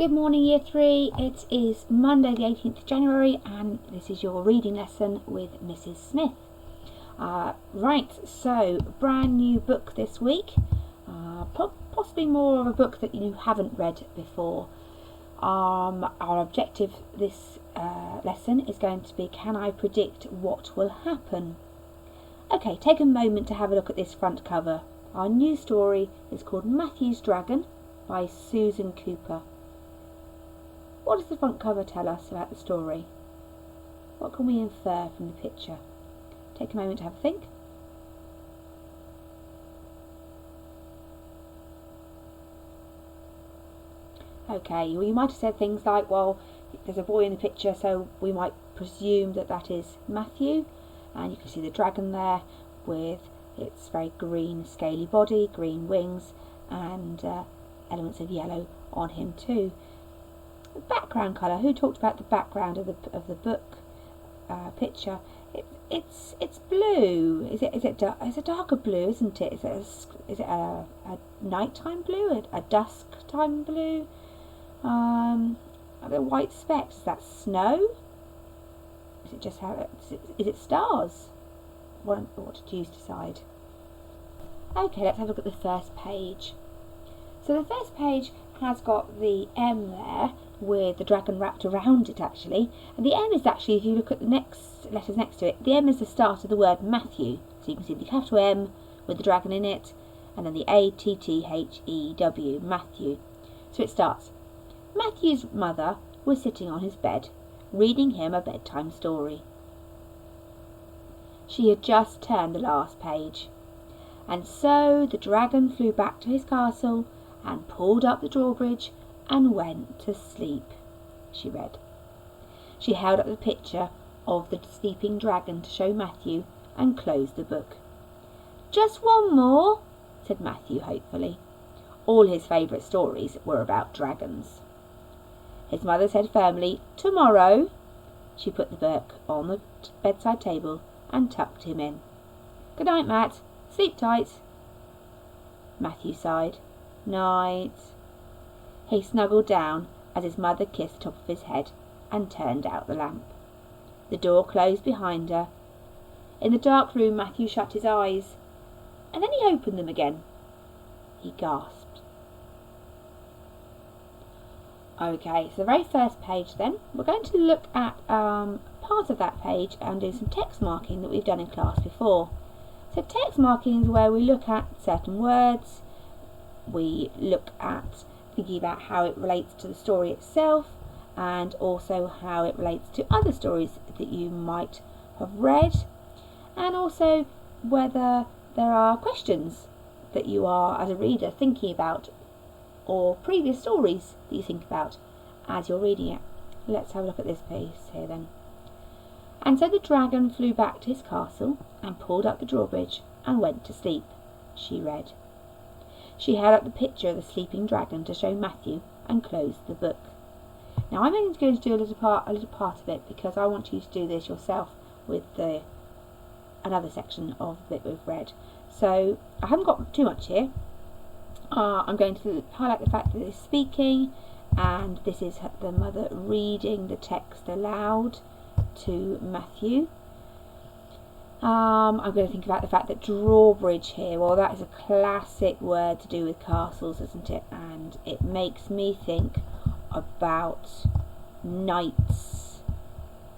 Good morning Year 3, it is Monday the 18th of January and this is your reading lesson with Mrs Smith. Right, so brand new book this week, possibly more of a book that you haven't read before. Our objective this lesson is going to be, can I predict what will happen? Okay, take a moment to have a look at this front cover. Our new story is called Matthew's Dragon by Susan Cooper. What does the front cover tell us about the story? What can we infer from the picture? Take a moment to have a think. Okay, well, you might have said things like, well, there's a boy in the picture, so we might presume that that is Matthew, and you can see the dragon there with its very green scaly body, green wings, and elements of yellow on him too. The background colour. Who talked about the background of the book picture? It's blue. Is it it's a darker blue, isn't it? Is it a nighttime blue? A dusk time blue? Are there white specks? Is that snow? Is it just is it stars? What did you decide? Okay, let's have a look at the first page. So the first page has got the M there with the dragon wrapped around it actually, and the M is actually, if you look at the next letters next to it, the M is the start of the word Matthew. So you can see the capital M with the dragon in it, and then the A-T-T-H-E-W, Matthew. So it starts, Matthew's mother was sitting on his bed, reading him a bedtime story. She had just turned the last page. And so the dragon flew back to his castle and pulled up the drawbridge and went to sleep, she read. She held up the picture of the sleeping dragon to show Matthew and closed the book. Just one more, said Matthew hopefully. All his favourite stories were about dragons. His mother said firmly, tomorrow. She put the book on the bedside table and tucked him in. Good night, Matt. Sleep tight. Matthew sighed. Night. He snuggled down as his mother kissed the top of his head and turned out the lamp. The door closed behind her. In the dark room, Matthew shut his eyes, and then he opened them again. He gasped. Okay, so the very first page then, we're going to look at part of that page and do some text marking that we've done in class before. So text marking is where we look at certain words, we look at thinking about how it relates to the story itself and also how it relates to other stories that you might have read, and also whether there are questions that you are as a reader thinking about or previous stories that you think about as you're reading it. Let's have a look at this piece here then. And so the dragon flew back to his castle and pulled up the drawbridge and went to sleep, she read. She held up the picture of the sleeping dragon to show Matthew and closed the book. Now I'm only going to do a little part of it because I want you to do this yourself with another section of the bit we've read. So I haven't got too much here. I'm going to highlight the fact that it's speaking, and this is the mother reading the text aloud to Matthew. I'm going to think about the fact that drawbridge here, well, that is a classic word to do with castles, isn't it? And it makes me think about knights,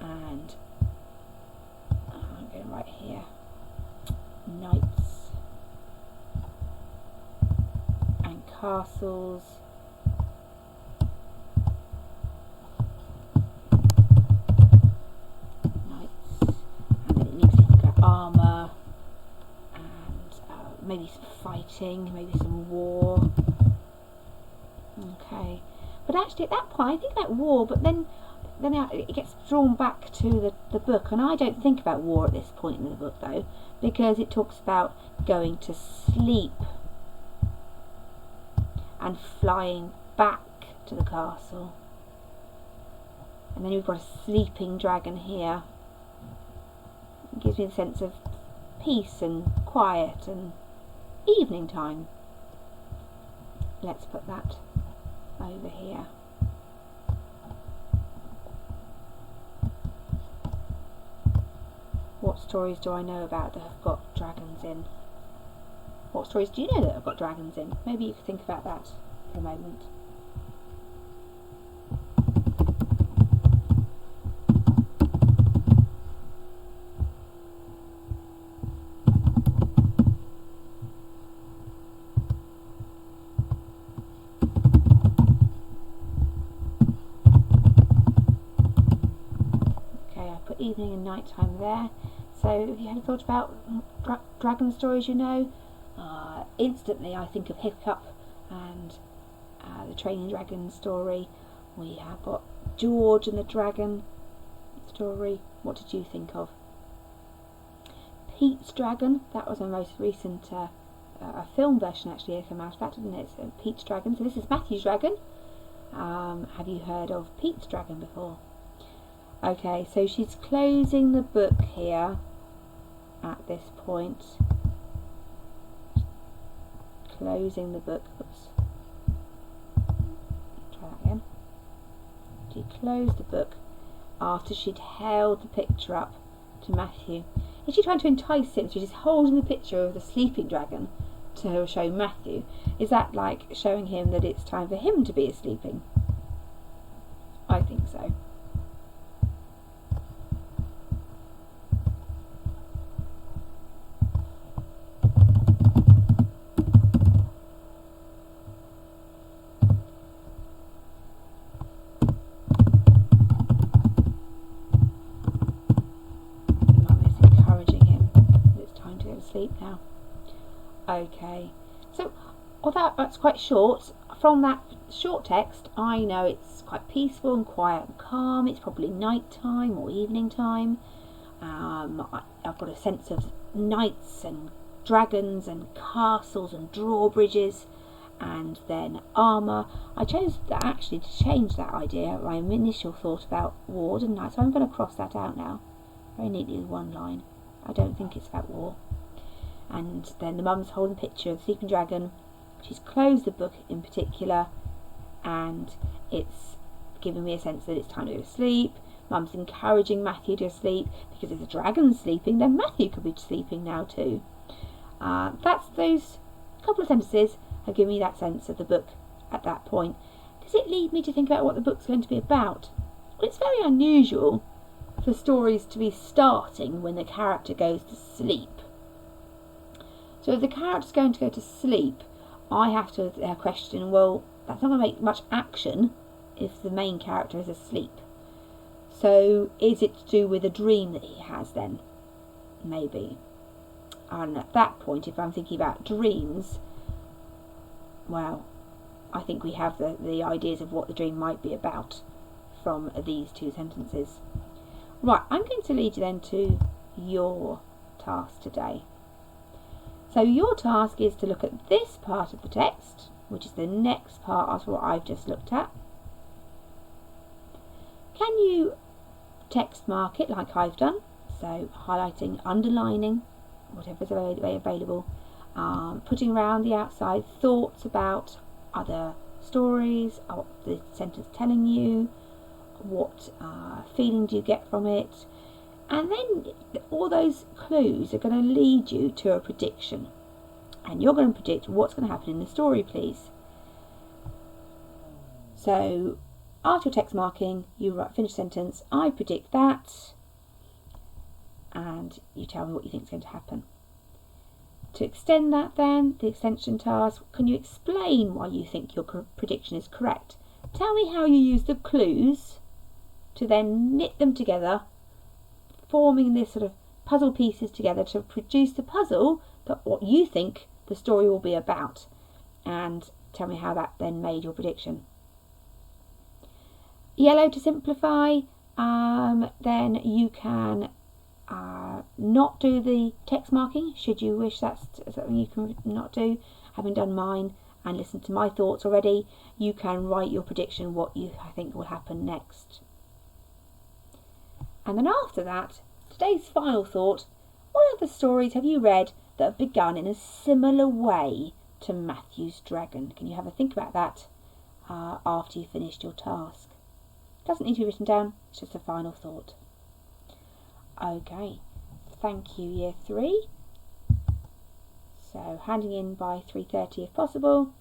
and I'm going to write here knights and castles. Armour and maybe some fighting, maybe some war. Okay, but actually at that point I think about war, but then it gets drawn back to the book, and I don't think about war at this point in the book though, because it talks about going to sleep and flying back to the castle, and then we've got a sleeping dragon here. It gives me a sense of peace and quiet and evening time. Let's put that over here. What stories do I know about that have got dragons in? What stories do you know that have got dragons in? Maybe you could think about that for a moment. Okay, I put evening and night time there. So have you ever thought about dragon stories you know? Instantly I think of Hiccup and the Training Dragon story. We have got George and the Dragon story. What did you think of? Pete's Dragon, that was a most recent a film version actually that came out of that, didn't it? So Pete's Dragon. So this is Matthew's Dragon. Have you heard of Pete's Dragon before? Okay, so she's closing the book here at this point. Closing the book. Oops. Try that again. She closed the book after she'd held the picture up to Matthew. Is she trying to entice him? So she's holding the picture of the sleeping dragon to show Matthew. Is that like showing him that it's time for him to be sleeping? I think so. Sleep now. Okay, so although that's quite short, from that short text I know it's quite peaceful and quiet and calm. It's probably night time or evening time. I've got a sense of knights and dragons and castles and drawbridges and then armour. I chose that actually to change that idea, my initial thought about war, didn't I? So I'm going to cross that out now very neatly with one line. I don't think it's about war. And then the mum's holding a picture of the sleeping dragon. She's closed the book in particular, and it's giving me a sense that it's time to go to sleep. Mum's encouraging Matthew to sleep, because if the dragon's sleeping, then Matthew could be sleeping now too. That's those couple of sentences have given me that sense of the book at that point. Does it lead me to think about what the book's going to be about? Well, it's very unusual for stories to be starting when the character goes to sleep. So if the character's going to go to sleep, I have to question, well, that's not going to make much action if the main character is asleep. So is it to do with a dream that he has then? Maybe. And at that point, if I'm thinking about dreams, well, I think we have the ideas of what the dream might be about from these two sentences. Right, I'm going to lead you then to your task today. So your task is to look at this part of the text, which is the next part after what I've just looked at. Can you text mark it like I've done? So highlighting, underlining, whatever's available, putting around the outside thoughts about other stories, what the sentence telling you, what feeling do you get from it. And then all those clues are going to lead you to a prediction. And you're going to predict what's going to happen in the story, please. So after your text marking, you write finish sentence, I predict that, and you tell me what you think is going to happen. To extend that then, the extension task, can you explain why you think your prediction is correct? Tell me how you use the clues to then knit them together, forming this sort of puzzle pieces together to produce the puzzle that what you think the story will be about, and tell me how that then made your prediction. Yellow to simplify, then you can not do the text marking should you wish. That's something you can not do. Having done mine and listened to my thoughts already, you can write your prediction, what you think will happen next. And then after that, today's final thought, what other stories have you read that have begun in a similar way to Matthew's Dragon? Can you have a think about that after you've finished your task? It doesn't need to be written down, it's just a final thought. Okay, Thank you, Year 3. So handing in by 3:30 if possible,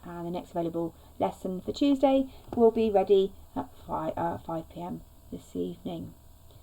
and the next available lesson for Tuesday will be ready at 5 p.m. this evening.